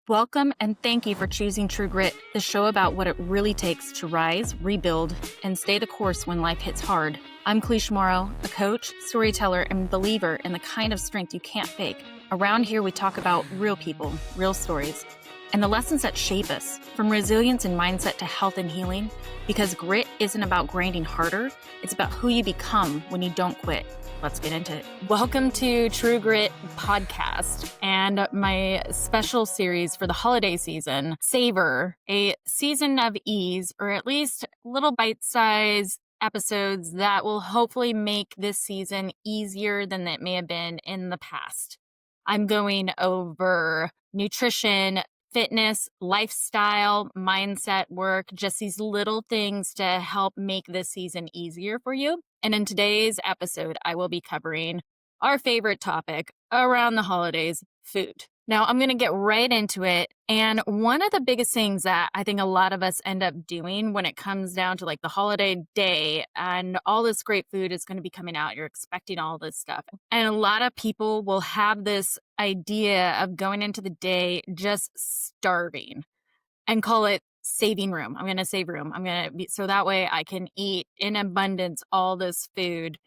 Welcome and thank you for choosing True Grit, the show about what it really takes to rise, rebuild, and stay the course when life hits hard. I'm Cleesh Morrow, a coach, storyteller, and believer in the kind of strength you can't fake. Around here, we talk about real people, real stories, and the lessons that shape us, from resilience and mindset to health and healing, because grit isn't about grinding harder, it's about who you become when you don't quit. Let's get into it. Welcome to True Grit podcast and my special series for the holiday season, Savor, a season of ease, or at least little bite-sized episodes that will hopefully make this season easier than it may have been in the past. I'm going over nutrition, fitness, lifestyle, mindset work, just these little things to help make this season easier for you. And in today's episode, I will be covering our favorite topic around the holidays, food. Now, I'm going to get right into it. And one of the biggest things that I think a lot of us end up doing when it comes down to like the holiday day and all this great food is going to be coming out, you're expecting all this stuff. And a lot of people will have this idea of going into the day just starving and call it saving room. I'm going to save room. I'm going to be so that way I can eat in abundance all this food.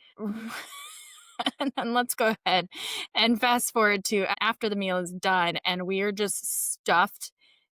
And then let's go ahead and fast forward to after the meal is done and we are just stuffed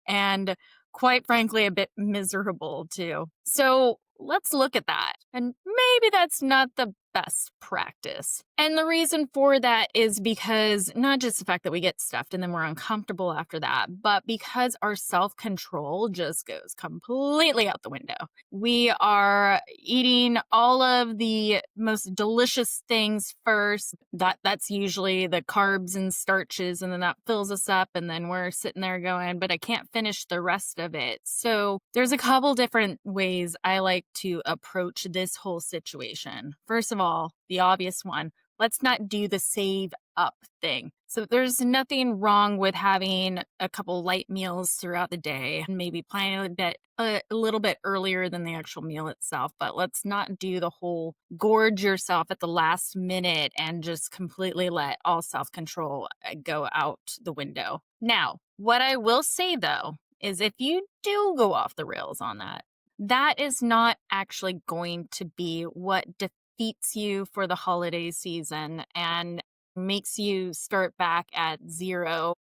and quite frankly a bit miserable too. So let's look at that. And maybe that's not the best practice. And the reason for that is because not just the fact that we get stuffed and then we're uncomfortable after that, but because our self-control just goes completely out the window. We are eating all of the most delicious things first. That's usually the carbs and starches, and then that fills us up, and then we're sitting there going, but I can't finish the rest of it. So there's a couple different ways I like to approach this whole situation. First of all, the obvious one, let's not do the save up thing. So there's nothing wrong with having a couple light meals throughout the day and maybe planning a little bit earlier than the actual meal itself. But let's not do the whole gorge yourself at the last minute and just completely let all self-control go out the window. Now, what I will say though, is if you do go off the rails on that, that is not actually going to be what defeats you for the holiday season and makes you start back at 0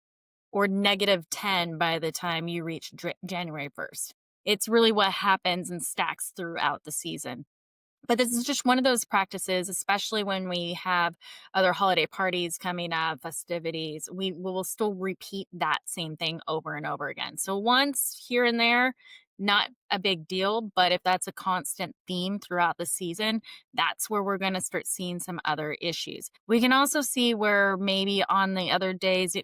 or -10 by the time you reach January 1st. It's really what happens and stacks throughout the season. But this is just one of those practices, especially when we have other holiday parties coming up, festivities, we will still repeat that same thing over and over again. So once here and there, not a big deal, but if that's a constant theme throughout the season, that's where we're going to start seeing some other issues. We can also see where maybe on the other days,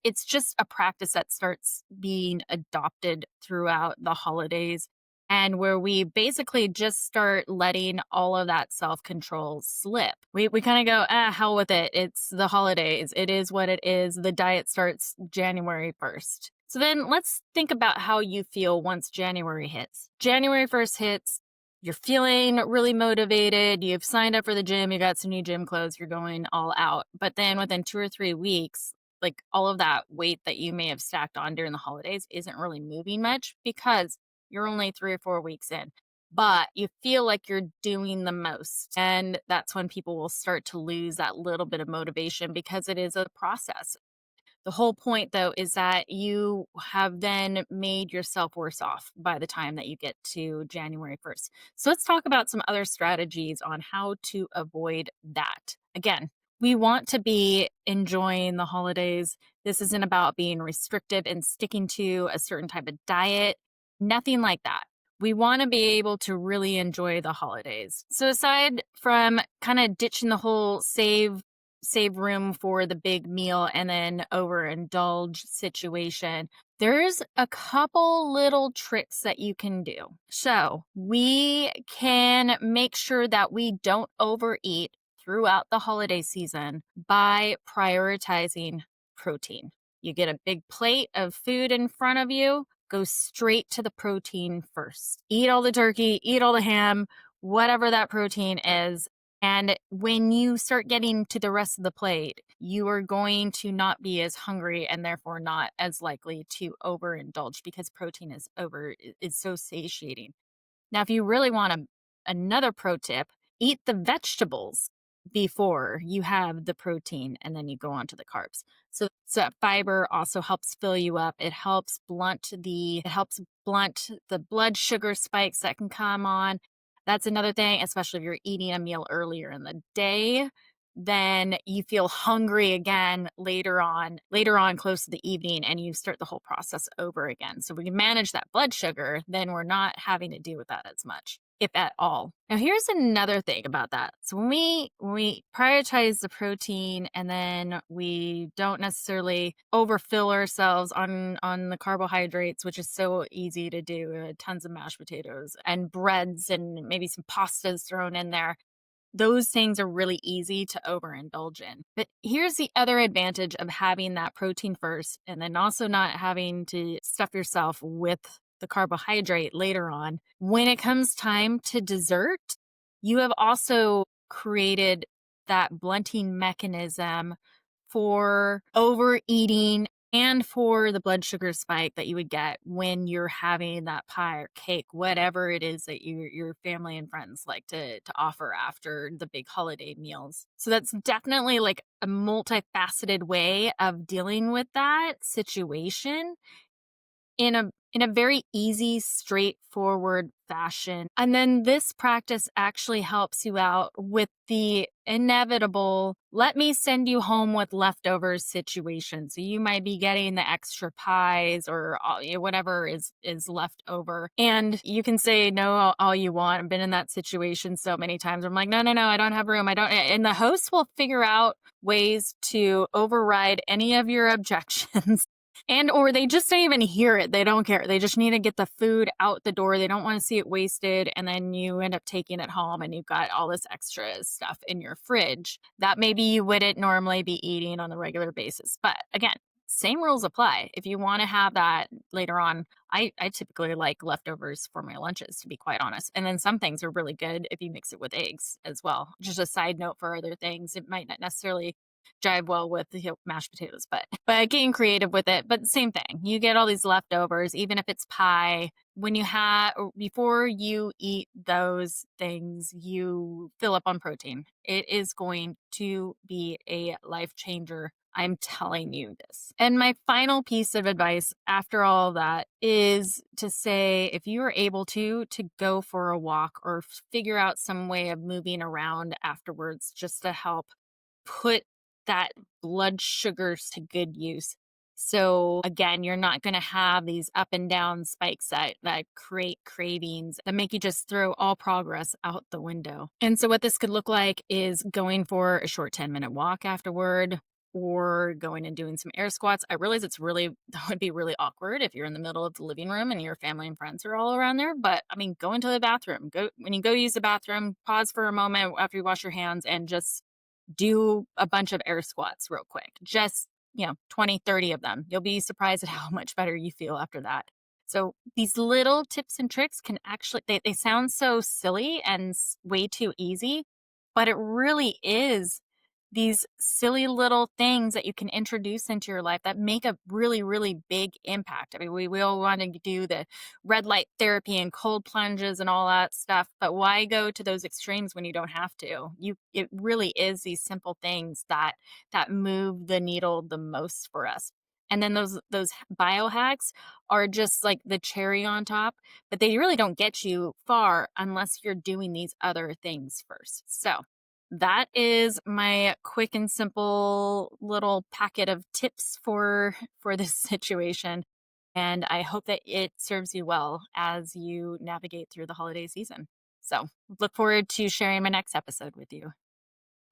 it's just a practice that starts being adopted throughout the holidays, and where we basically just start letting all of that self-control slip. We kind of go, hell with it. It's the holidays. It is what it is. The diet starts January 1st. So then let's think about how you feel once January hits. January 1st hits, you're feeling really motivated, you've signed up for the gym, you got some new gym clothes, you're going all out. But then within 2 or 3 weeks, like all of that weight that you may have stacked on during the holidays isn't really moving much because you're only 3 or 4 weeks in, but you feel like you're doing the most. And that's when people will start to lose that little bit of motivation because it is a process. The whole point, though, is that you have then made yourself worse off by the time that you get to January 1st. So let's talk about some other strategies on how to avoid that. Again, we want to be enjoying the holidays. This isn't about being restrictive and sticking to a certain type of diet. Nothing like that. We want to be able to really enjoy the holidays. So aside from kind of ditching the whole save room for the big meal and then overindulge situation, there's a couple little tricks that you can do. So we can make sure that we don't overeat throughout the holiday season by prioritizing protein. You get a big plate of food in front of you, go straight to the protein first. Eat all the turkey, eat all the ham, whatever that protein is, And when you start getting to the rest of the plate, you are going to not be as hungry and therefore not as likely to overindulge because protein is so satiating. Now, if you really want another pro tip, eat the vegetables before you have the protein and then you go on to the carbs. So that fiber also helps fill you up. It helps blunt the blood sugar spikes that can come on. That's another thing, especially if you're eating a meal earlier in the day, then you feel hungry again later on close to the evening, and you start the whole process over again. So if we can manage that blood sugar, then we're not having to deal with that as much, if at all. Now here's another thing about that. So when we prioritize the protein and then we don't necessarily overfill ourselves on the carbohydrates, which is so easy to do, tons of mashed potatoes and breads and maybe some pastas thrown in there, those things are really easy to overindulge in. But here's the other advantage of having that protein first and then also not having to stuff yourself with the carbohydrate later on. When it comes time to dessert, you have also created that blunting mechanism for overeating and for the blood sugar spike that you would get when you're having that pie or cake, whatever it is that your family and friends like to offer after the big holiday meals. So that's definitely like a multifaceted way of dealing with that situation in a very easy, straightforward fashion. And then this practice actually helps you out with the inevitable, let me send you home with leftovers situation. So you might be getting the extra pies or whatever is left over. And you can say no all you want. I've been in that situation so many times. I'm like, no, I don't have room. I don't. And the host will figure out ways to override any of your objections. And or they just don't even hear it. They don't care. They just need to get the food out the door. They don't want to see it wasted. And then you end up taking it home and you've got all this extra stuff in your fridge that maybe you wouldn't normally be eating on a regular basis. But again, same rules apply. If you want to have that later on, I typically like leftovers for my lunches, to be quite honest. And then some things are really good if you mix it with eggs as well. Just a side note for other things. It might not necessarily jive well with the mashed potatoes, but getting creative with it. But same thing, you get all these leftovers, even if it's pie. Before you eat those things, you fill up on protein. It is going to be a life changer. I'm telling you this. And my final piece of advice after all that is to say, if you are able to go for a walk or figure out some way of moving around afterwards just to help put that blood sugars to good use. So again, you're not going to have these up and down spikes that create cravings that make you just throw all progress out the window. And so what this could look like is going for a short 10-minute walk afterward, or going and doing some air squats. I realize that would be really awkward if you're in the middle of the living room and your family and friends are all around there. But I mean, go into the bathroom. When you go use the bathroom, pause for a moment after you wash your hands and just do a bunch of air squats real quick. Just, 20, 30 of them. You'll be surprised at how much better you feel after that. So these little tips and tricks can actually, they sound so silly and way too easy, but it really is these silly little things that you can introduce into your life that make a really, really big impact. I mean, we all want to do the red light therapy and cold plunges and all that stuff, but why go to those extremes when you don't have to? It really is these simple things that move the needle the most for us. And then those biohacks are just like the cherry on top, but they really don't get you far unless you're doing these other things first. So that is my quick and simple little packet of tips for this situation. And I hope that it serves you well as you navigate through the holiday season. So look forward to sharing my next episode with you.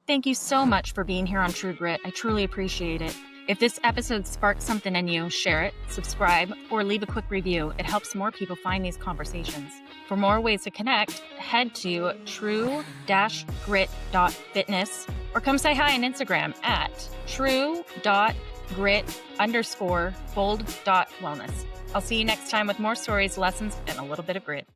Thank you so much for being here on True Grit. I truly appreciate it. If this episode sparked something in you, share it, subscribe, or leave a quick review. It helps more people find these conversations. For more ways to connect, head to true-grit.fitness or come say hi on Instagram at true.grit_bold.wellness. I'll see you next time with more stories, lessons, and a little bit of grit.